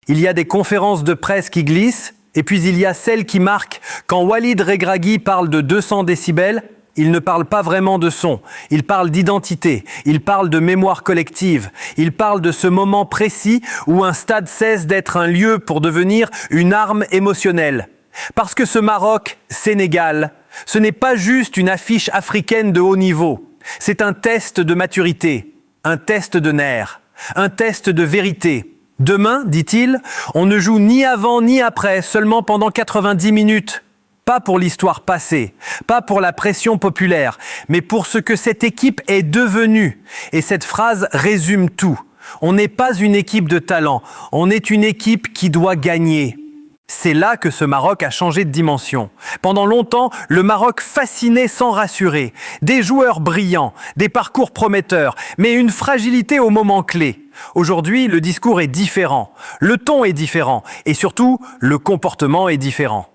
Il y a des conférences de presse qui glissent, et puis il y a celles qui marquent. Quand Walid Regragui parle de 200 décibels, il ne parle pas vraiment de son, il parle d'identité, il parle de mémoire collective, il parle de ce moment précis où un stade cesse d'être un lieu pour devenir une arme émotionnelle. Parce que ce Maroc-Sénégal, ce n'est pas juste une affiche africaine de haut niveau, c'est un test de maturité, un test de nerfs, un test de vérité. Demain, dit-il, on ne joue ni avant ni après, seulement pendant 90 minutes. Pas pour l'histoire passée, pas pour la pression populaire, mais pour ce que cette équipe est devenue. Et cette phrase résume tout. On n'est pas une équipe de talent, on est une équipe qui doit gagner. C'est là que ce Maroc a changé de dimension. Pendant longtemps, le Maroc fascinait sans rassurer. Des joueurs brillants, des parcours prometteurs, mais une fragilité au moment clé. Aujourd'hui, le discours est différent, le ton est différent et surtout, le comportement est différent.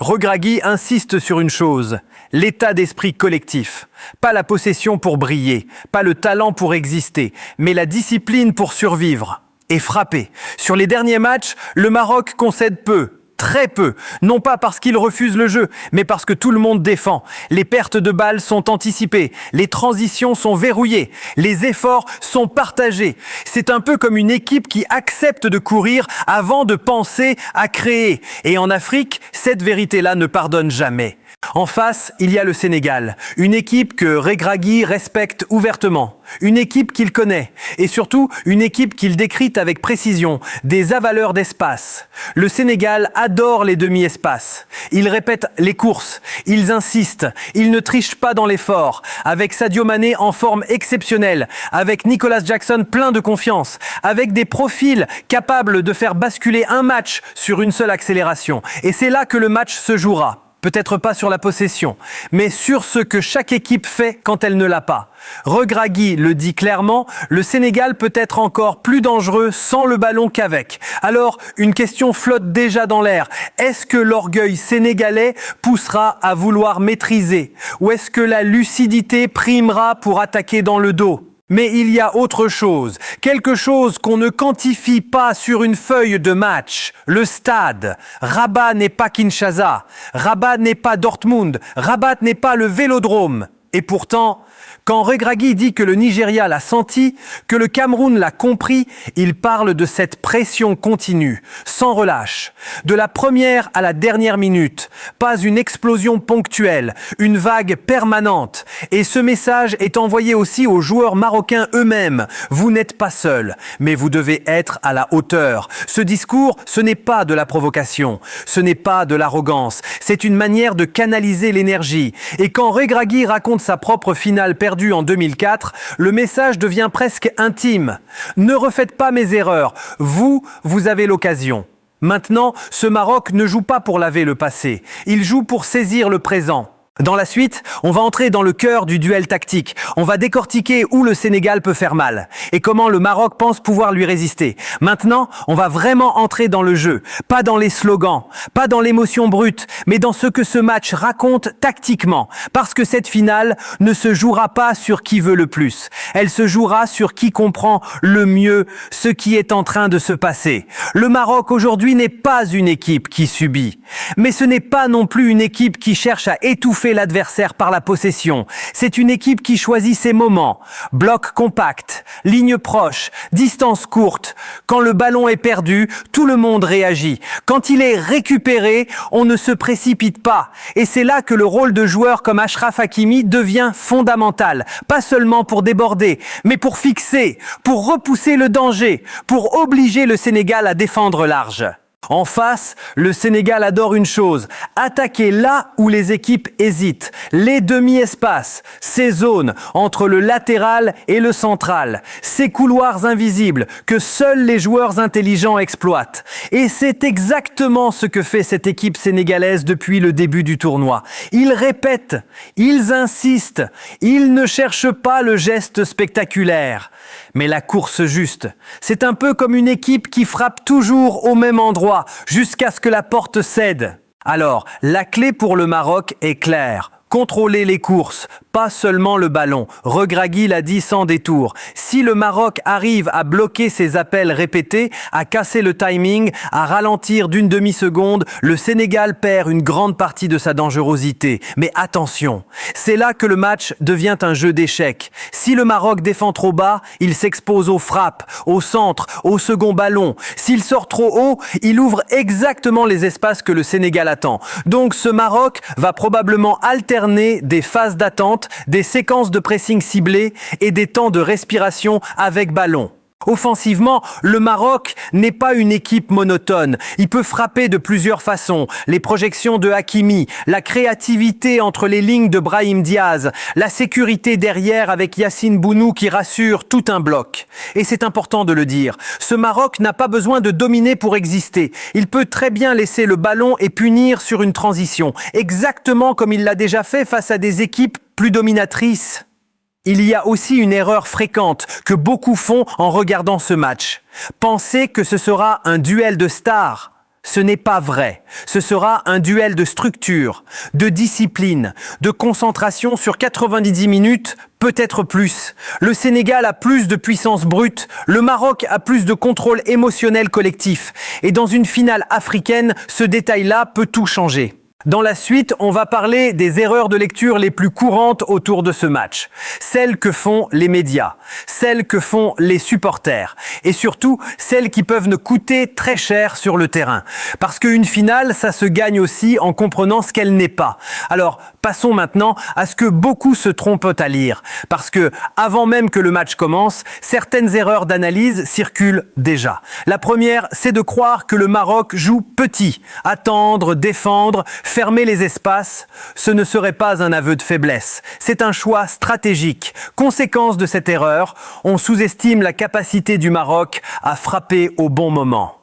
Regragui insiste sur une chose, l'état d'esprit collectif. Pas la possession pour briller, pas le talent pour exister, mais la discipline pour survivre et frapper. Sur les derniers matchs, le Maroc concède peu. Très peu, non pas parce qu'il refuse le jeu, mais parce que tout le monde défend. Les pertes de balles sont anticipées, les transitions sont verrouillées, les efforts sont partagés. C'est un peu comme une équipe qui accepte de courir avant de penser à créer. Et en Afrique, cette vérité-là ne pardonne jamais. En face, il y a le Sénégal, une équipe que Regragui respecte ouvertement, une équipe qu'il connaît et surtout une équipe qu'il décrypte avec précision, des avaleurs d'espace. Le Sénégal adore les demi-espaces. Ils répètent les courses, ils insistent, ils ne trichent pas dans l'effort. Avec Sadio Mané en forme exceptionnelle, avec Nicolas Jackson plein de confiance, avec des profils capables de faire basculer un match sur une seule accélération. Et c'est là que le match se jouera. Peut-être pas sur la possession, mais sur ce que chaque équipe fait quand elle ne l'a pas. Regragui le dit clairement, le Sénégal peut être encore plus dangereux sans le ballon qu'avec. Alors, une question flotte déjà dans l'air. Est-ce que l'orgueil sénégalais poussera à vouloir maîtriser? Ou est-ce que la lucidité primera pour attaquer dans le dos? Mais il y a autre chose, quelque chose qu'on ne quantifie pas sur une feuille de match. Le stade. Rabat n'est pas Kinshasa, Rabat n'est pas Dortmund, Rabat n'est pas le Vélodrome. Et pourtant, quand Regragui dit que le Nigeria l'a senti, que le Cameroun l'a compris, il parle de cette pression continue, sans relâche. De la première à la dernière minute, pas une explosion ponctuelle, une vague permanente. Et ce message est envoyé aussi aux joueurs marocains eux-mêmes. Vous n'êtes pas seuls, mais vous devez être à la hauteur. Ce discours, ce n'est pas de la provocation, ce n'est pas de l'arrogance, c'est une manière de canaliser l'énergie. Et quand Regragui raconte sa propre finale perdue en 2004, le message devient presque intime. Ne refaites pas mes erreurs, vous avez l'occasion. Maintenant, ce Maroc ne joue pas pour laver le passé, il joue pour saisir le présent. Dans la suite, on va entrer dans le cœur du duel tactique. On va décortiquer où le Sénégal peut faire mal et comment le Maroc pense pouvoir lui résister. Maintenant, on va vraiment entrer dans le jeu. Pas dans les slogans, pas dans l'émotion brute, mais dans ce que ce match raconte tactiquement. Parce que cette finale ne se jouera pas sur qui veut le plus. Elle se jouera sur qui comprend le mieux ce qui est en train de se passer. Le Maroc aujourd'hui n'est pas une équipe qui subit. Mais ce n'est pas non plus une équipe qui cherche à étouffer l'adversaire par la possession. C'est une équipe qui choisit ses moments. Bloc compact, ligne proche, distance courte. Quand le ballon est perdu, tout le monde réagit. Quand il est récupéré, on ne se précipite pas. Et c'est là que le rôle de joueurs comme Achraf Hakimi devient fondamental. Pas seulement pour déborder, mais pour fixer, pour repousser le danger, pour obliger le Sénégal à défendre large. En face, le Sénégal adore une chose, attaquer là où les équipes hésitent, les demi-espaces, ces zones entre le latéral et le central, ces couloirs invisibles que seuls les joueurs intelligents exploitent. Et c'est exactement ce que fait cette équipe sénégalaise depuis le début du tournoi. Ils répètent, ils insistent, ils ne cherchent pas le geste spectaculaire, mais la course juste. C'est un peu comme une équipe qui frappe toujours au même endroit, jusqu'à ce que la porte cède. Alors, la clé pour le Maroc est claire. contrôler les courses, pas seulement le ballon. Regragui l'a dit sans détour. Si le Maroc arrive à bloquer ses appels répétés, à casser le timing, à ralentir d'une demi-seconde, le Sénégal perd une grande partie de sa dangerosité. Mais attention, c'est là que le match devient un jeu d'échecs. Si le Maroc défend trop bas, il s'expose aux frappes, au centre, au second ballon. S'il sort trop haut, il ouvre exactement les espaces que le Sénégal attend. Donc ce Maroc va probablement alterner des phases d'attente, des séquences de pressing ciblées et des temps de respiration avec ballon. Offensivement, le Maroc n'est pas une équipe monotone. Il peut frapper de plusieurs façons. Les projections de Hakimi, la créativité entre les lignes de Brahim Diaz, la sécurité derrière avec Yassine Bounou qui rassure tout un bloc. Et c'est important de le dire, ce Maroc n'a pas besoin de dominer pour exister. Il peut très bien laisser le ballon et punir sur une transition, exactement comme il l'a déjà fait face à des équipes plus dominatrices. Il y a aussi une erreur fréquente que beaucoup font en regardant ce match. Penser que ce sera un duel de stars. Ce n'est pas vrai. Ce sera un duel de structure, de discipline, de concentration sur 90 minutes, peut-être plus. Le Sénégal a plus de puissance brute, le Maroc a plus de contrôle émotionnel collectif. Et dans une finale africaine, ce détail-là peut tout changer. Dans la suite, on va parler des erreurs de lecture les plus courantes autour de ce match. Celles que font les médias, celles que font les supporters et surtout celles qui peuvent nous coûter très cher sur le terrain. Parce qu'une finale, ça se gagne aussi en comprenant ce qu'elle n'est pas. Alors, passons maintenant à ce que beaucoup se trompent à lire. Parce que, avant même que le match commence, certaines erreurs d'analyse circulent déjà. La première, c'est de croire que le Maroc joue petit. Attendre, défendre, fermer les espaces, ce ne serait pas un aveu de faiblesse. C'est un choix stratégique. Conséquence de cette erreur, on sous-estime la capacité du Maroc à frapper au bon moment.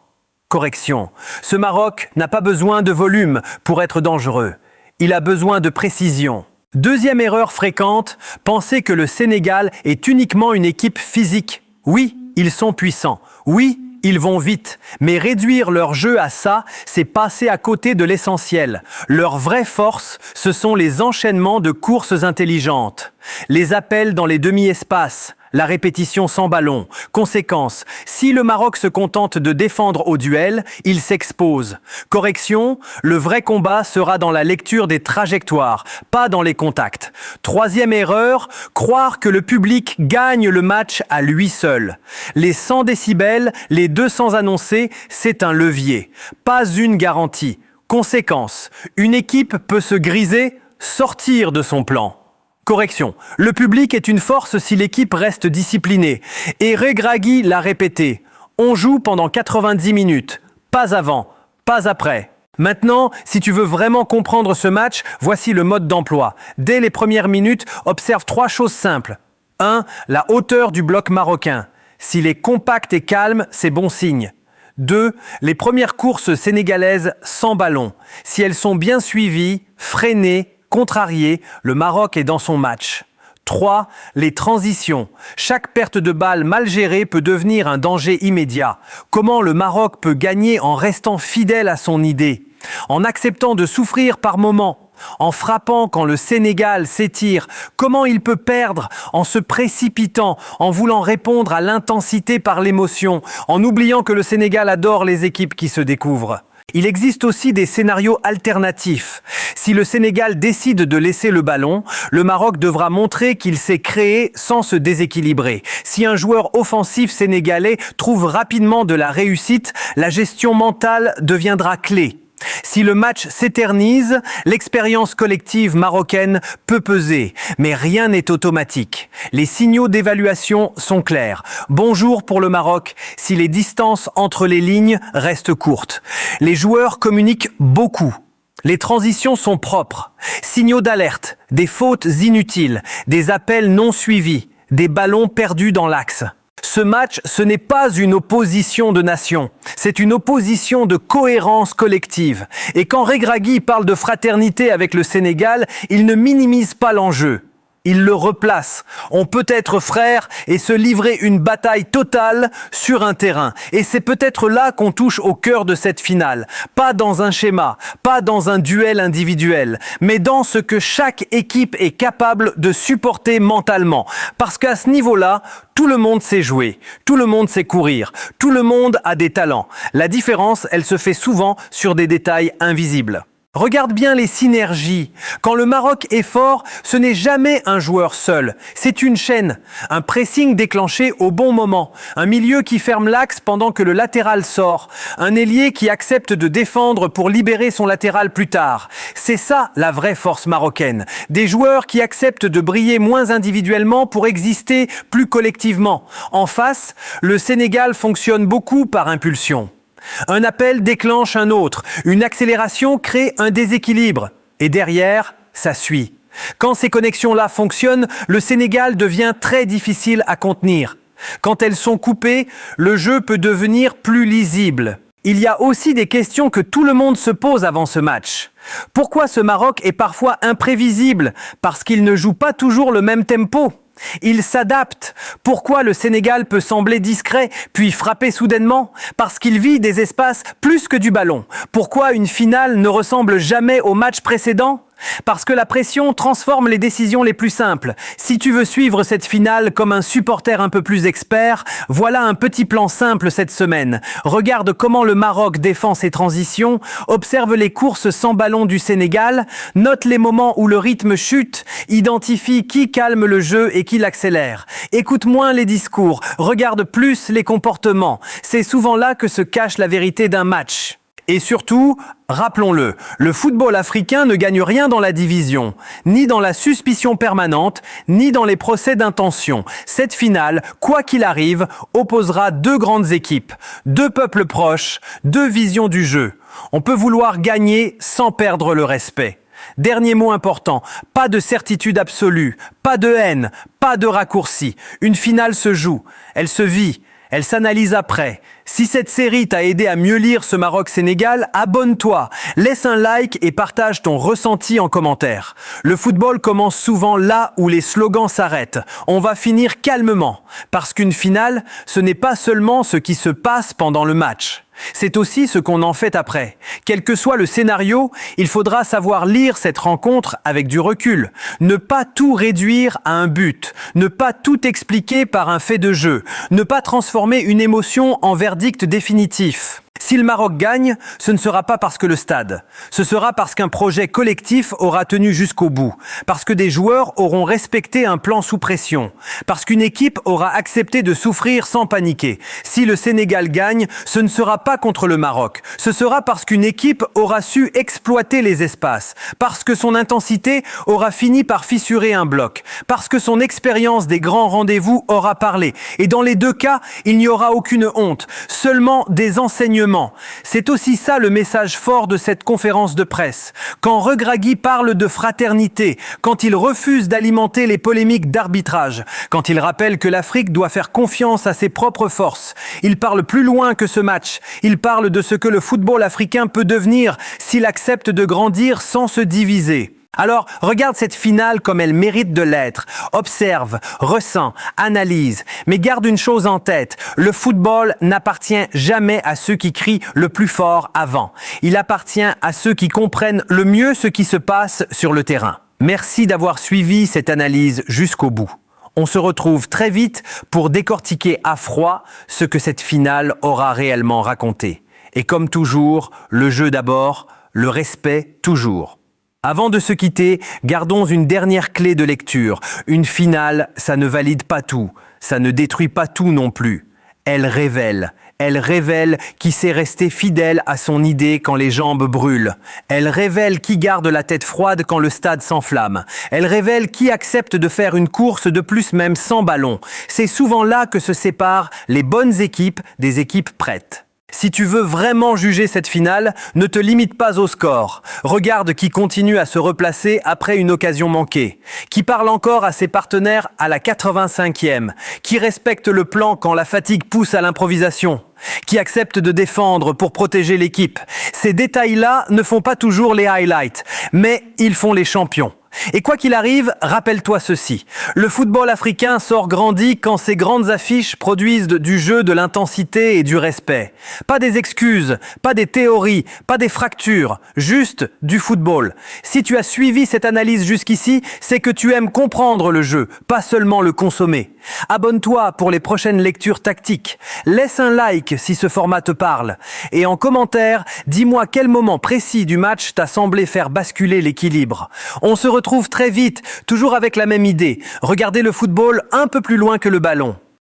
Correction. Ce Maroc n'a pas besoin de volume pour être dangereux. Il a besoin de précision. Deuxième erreur fréquente, penser que le Sénégal est uniquement une équipe physique. Oui, ils sont puissants. Oui, ils vont vite, mais réduire leur jeu à ça, c'est passer à côté de l'essentiel. Leur vraie force, ce sont les enchaînements de courses intelligentes, les appels dans les demi-espaces, la répétition sans ballon. Conséquence, si le Maroc se contente de défendre au duel, il s'expose. Correction, le vrai combat sera dans la lecture des trajectoires, pas dans les contacts. Troisième erreur, croire que le public gagne le match à lui seul. Les 100 décibels, les 200 annoncés, c'est un levier, pas une garantie. Conséquence, une équipe peut se griser, sortir de son plan. Correction, le public est une force si l'équipe reste disciplinée. Et Regragui l'a répété, on joue pendant 90 minutes, pas avant, pas après. Maintenant, si tu veux vraiment comprendre ce match, voici le mode d'emploi. Dès les premières minutes, observe 3 choses simples. 1. La hauteur du bloc marocain. S'il est compact et calme, c'est bon signe. 2. Les premières courses sénégalaises sans ballon. Si elles sont bien suivies, freinées, contrarié, le Maroc est dans son match. 3. Les transitions. Chaque perte de balle mal gérée peut devenir un danger immédiat. Comment le Maroc peut gagner en restant fidèle à son idée, en acceptant de souffrir par moments, en frappant quand le Sénégal s'étire. Comment il peut perdre en se précipitant, en voulant répondre à l'intensité par l'émotion, en oubliant que le Sénégal adore les équipes qui se découvrent. Il existe aussi des scénarios alternatifs. Si le Sénégal décide de laisser le ballon, le Maroc devra montrer qu'il sait créer sans se déséquilibrer. Si un joueur offensif sénégalais trouve rapidement de la réussite, la gestion mentale deviendra clé. Si le match s'éternise, l'expérience collective marocaine peut peser, mais rien n'est automatique. Les signaux d'évaluation sont clairs. Bonjour pour le Maroc, si les distances entre les lignes restent courtes. Les joueurs communiquent beaucoup. Les transitions sont propres. Signaux d'alerte, des fautes inutiles, des appels non suivis, des ballons perdus dans l'axe. Ce match, ce n'est pas une opposition de nations, c'est une opposition de cohérence collective. Et quand Regragui parle de fraternité avec le Sénégal, il ne minimise pas l'enjeu. Il le replace. On peut être frère et se livrer une bataille totale sur un terrain. Et c'est peut-être là qu'on touche au cœur de cette finale. Pas dans un schéma, pas dans un duel individuel, mais dans ce que chaque équipe est capable de supporter mentalement. Parce qu'à ce niveau-là, tout le monde sait jouer, tout le monde sait courir, tout le monde a des talents. La différence, elle se fait souvent sur des détails invisibles. Regarde bien les synergies. Quand le Maroc est fort, ce n'est jamais un joueur seul. C'est une chaîne. Un pressing déclenché au bon moment. Un milieu qui ferme l'axe pendant que le latéral sort. Un ailier qui accepte de défendre pour libérer son latéral plus tard. C'est ça la vraie force marocaine. Des joueurs qui acceptent de briller moins individuellement pour exister plus collectivement. En face, le Sénégal fonctionne beaucoup par impulsion. Un appel déclenche un autre, une accélération crée un déséquilibre. Et derrière, ça suit. Quand ces connexions-là fonctionnent, le Sénégal devient très difficile à contenir. Quand elles sont coupées, le jeu peut devenir plus lisible. Il y a aussi des questions que tout le monde se pose avant ce match. Pourquoi ce Maroc est parfois imprévisible? Parce qu'il ne joue pas toujours le même tempo. Il s'adapte. Pourquoi le Sénégal peut sembler discret, puis frapper soudainement? Parce qu'il vit des espaces plus que du ballon. Pourquoi une finale ne ressemble jamais au match précédent? Parce que la pression transforme les décisions les plus simples. Si tu veux suivre cette finale comme un supporter un peu plus expert, voilà un petit plan simple cette semaine. Regarde comment le Maroc défend ses transitions, observe les courses sans ballon du Sénégal, note les moments où le rythme chute, identifie qui calme le jeu et qui l'accélère. Écoute moins les discours, regarde plus les comportements. C'est souvent là que se cache la vérité d'un match. Et surtout, rappelons-le, le football africain ne gagne rien dans la division, ni dans la suspicion permanente, ni dans les procès d'intention. Cette finale, quoi qu'il arrive, opposera deux grandes équipes, deux peuples proches, deux visions du jeu. On peut vouloir gagner sans perdre le respect. Dernier mot important, pas de certitude absolue, pas de haine, pas de raccourci. Une finale se joue, elle se vit. Elle s'analyse après. Si cette série t'a aidé à mieux lire ce Maroc-Sénégal, abonne-toi, laisse un like et partage ton ressenti en commentaire. Le football commence souvent là où les slogans s'arrêtent. On va finir calmement, parce qu'une finale, ce n'est pas seulement ce qui se passe pendant le match. C'est aussi ce qu'on en fait après. Quel que soit le scénario, il faudra savoir lire cette rencontre avec du recul. Ne pas tout réduire à un but. Ne pas tout expliquer par un fait de jeu. Ne pas transformer une émotion en verdict définitif. Si le Maroc gagne, ce ne sera pas parce que le stade. Ce sera parce qu'un projet collectif aura tenu jusqu'au bout. Parce que des joueurs auront respecté un plan sous pression. Parce qu'une équipe aura accepté de souffrir sans paniquer. Si le Sénégal gagne, ce ne sera pas contre le Maroc. Ce sera parce qu'une équipe aura su exploiter les espaces. Parce que son intensité aura fini par fissurer un bloc. Parce que son expérience des grands rendez-vous aura parlé. Et dans les deux cas, il n'y aura aucune honte. Seulement des enseignements. C'est aussi ça le message fort de cette conférence de presse. Quand Regragui parle de fraternité, quand il refuse d'alimenter les polémiques d'arbitrage, quand il rappelle que l'Afrique doit faire confiance à ses propres forces, il parle plus loin que ce match. Il parle de ce que le football africain peut devenir s'il accepte de grandir sans se diviser. Alors, regarde cette finale comme elle mérite de l'être. Observe, ressens, analyse. Mais garde une chose en tête, le football n'appartient jamais à ceux qui crient le plus fort avant. Il appartient à ceux qui comprennent le mieux ce qui se passe sur le terrain. Merci d'avoir suivi cette analyse jusqu'au bout. On se retrouve très vite pour décortiquer à froid ce que cette finale aura réellement raconté. Et comme toujours, le jeu d'abord, le respect toujours. Avant de se quitter, gardons une dernière clé de lecture. Une finale, ça ne valide pas tout, ça ne détruit pas tout non plus. Elle révèle qui sait rester fidèle à son idée quand les jambes brûlent. Elle révèle qui garde la tête froide quand le stade s'enflamme. Elle révèle qui accepte de faire une course de plus même sans ballon. C'est souvent là que se séparent les bonnes équipes des équipes prêtes. Si tu veux vraiment juger cette finale, ne te limite pas au score. Regarde qui continue à se replacer après une occasion manquée, qui parle encore à ses partenaires à la 85e, qui respecte le plan quand la fatigue pousse à l'improvisation, qui accepte de défendre pour protéger l'équipe. Ces détails-là ne font pas toujours les highlights, mais ils font les champions. Et quoi qu'il arrive, rappelle-toi ceci. Le football africain sort grandi quand ces grandes affiches produisent du jeu, de l'intensité et du respect. Pas des excuses, pas des théories, pas des fractures, juste du football. Si tu as suivi cette analyse jusqu'ici, c'est que tu aimes comprendre le jeu, pas seulement le consommer. Abonne-toi pour les prochaines lectures tactiques. Laisse un like si ce format te parle. Et en commentaire, dis-moi quel moment précis du match t'a semblé faire basculer l'équilibre. On se retrouve très vite, toujours avec la même idée. Regardez le football un peu plus loin que le ballon.